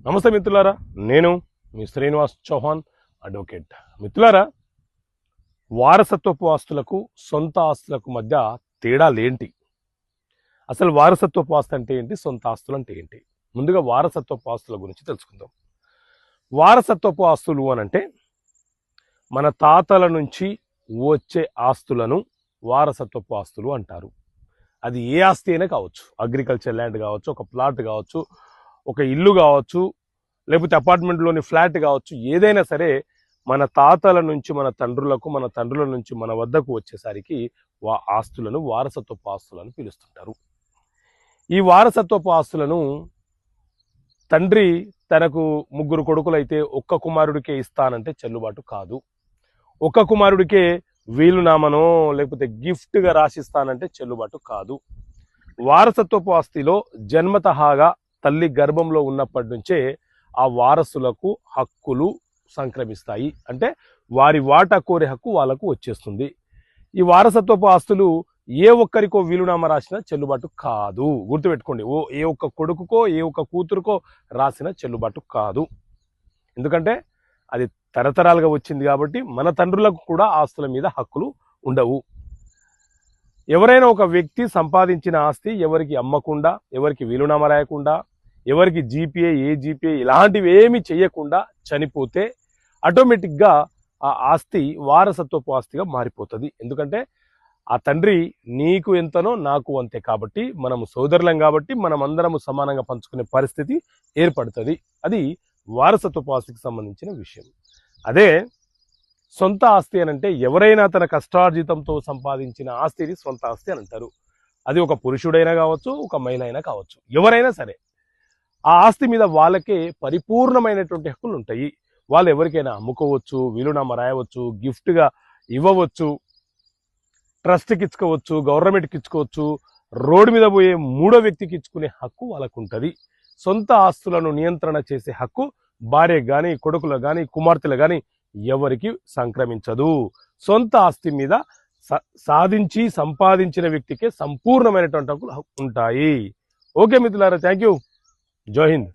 నమస్తే మిత్రులారా, నేను మీ శ్రీనివాస్ చౌహాన్ అడ్వకేట్. మిత్రులారా, వారసత్వపు ఆస్తులకు సొంత ఆస్తులకు మధ్య తేడాలేంటి? అసలు వారసత్వపు ఆస్తి అంటే ఏంటి, సొంత ఆస్తులు అంటే ఏంటి? ముందుగా వారసత్వపు ఆస్తుల గురించి తెలుసుకుందాం. వారసత్వపు ఆస్తులు అనంటే మన తాతల నుంచి వచ్చే ఆస్తులను వారసత్వపు ఆస్తులు అంటారు. అది ఏ ఆస్తి అయినా కావచ్చు, అగ్రికల్చర్ ల్యాండ్ కావచ్చు, ఒక ప్లాట్ కావచ్చు, ఒక ఇల్లు కావచ్చు, లేకపోతే అపార్ట్మెంట్లోని ఫ్లాట్ కావచ్చు, ఏదైనా సరే మన తాతల నుంచి మన తండ్రులకు, మన తండ్రుల నుంచి మన వద్దకు వచ్చేసరికి ఆస్తులను వారసత్వపు ఆస్తులను పిలుస్తుంటారు. ఈ వారసత్వపు ఆస్తులను తండ్రి తనకు ముగ్గురు కొడుకులైతే ఒక్క కుమారుడికే ఇస్తానంటే చెల్లుబాటు కాదు. ఒక్క కుమారుడికే వీలునామనో లేకపోతే గిఫ్ట్గా రాసిస్తానంటే చెల్లుబాటు కాదు. వారసత్వపు ఆస్తిలో జన్మతహాగా తల్లి గర్భంలో ఉన్నప్పటి నుంచే ఆ వారసులకు హక్కులు సంక్రమిస్తాయి. అంటే వారి వాటా కోరే హక్కు వాళ్ళకు వచ్చేస్తుంది. ఈ వారసత్వపు ఆస్తులు ఏ ఒక్కరికో వీలునామా రాసినా చెల్లుబాటు కాదు. గుర్తుపెట్టుకోండి, ఏ ఒక్క కొడుకుకో ఏ ఒక్క కూతురుకో రాసిన చెల్లుబాటు కాదు. ఎందుకంటే అది తరతరాలుగా వచ్చింది కాబట్టి మన తండ్రులకు కూడా ఆస్తుల మీద హక్కులు ఉండవు. ఎవరైనా ఒక వ్యక్తి సంపాదించిన ఆస్తి ఎవరికి అమ్మకుండా, ఎవరికి వీలునామా రాయకుండా, ఎవరికి జీపీఏ ఏజీపీఏ ఇలాంటివి ఏమి చేయకుండా చనిపోతే ఆటోమేటిక్గా ఆ ఆస్తి వారసత్వపు ఆస్తిగా మారిపోతుంది. ఎందుకంటే ఆ తండ్రి నీకు ఎంతనో నాకు అంతే కాబట్టి, మనము సోదరులం కాబట్టి మనం అందరము సమానంగా పంచుకునే పరిస్థితి ఏర్పడుతుంది. అది వారసత్వపు ఆస్తికి సంబంధించిన విషయం. అదే సొంత ఆస్తి అని అంటే ఎవరైనా తన కష్టార్జితంతో సంపాదించిన ఆస్తిని సొంత ఆస్తి అని అంటారు. అది ఒక పురుషుడైనా కావచ్చు, ఒక మహిళ అయినా కావచ్చు, ఎవరైనా సరే ఆ ఆస్తి మీద వాళ్ళకే పరిపూర్ణమైనటువంటి హక్కులు ఉంటాయి. వాళ్ళు ఎవరికైనా అమ్ముకోవచ్చు, వీలునామా రాయవచ్చు, గిఫ్ట్గా ఇవ్వవచ్చు, ట్రస్ట్కి ఇచ్చుకోవచ్చు, గవర్నమెంట్కి ఇచ్చుకోవచ్చు, రోడ్డు మీద పోయే మూడో వ్యక్తికి ఇచ్చుకునే హక్కు వాళ్ళకు ఉంటుంది. సొంత ఆస్తులను నియంత్రణ చేసే హక్కు భార్యకు కానీ, కొడుకులకు కానీ, కుమార్తెలు కానీ ఎవరికి సంక్రమించదు. సొంత ఆస్తి మీద సాధించి సంపాదించిన వ్యక్తికే సంపూర్ణమైనటువంటి హక్కులు ఉంటాయి. ఓకే మిత్రులారా, థ్యాంక్ యూ. జై హింద్.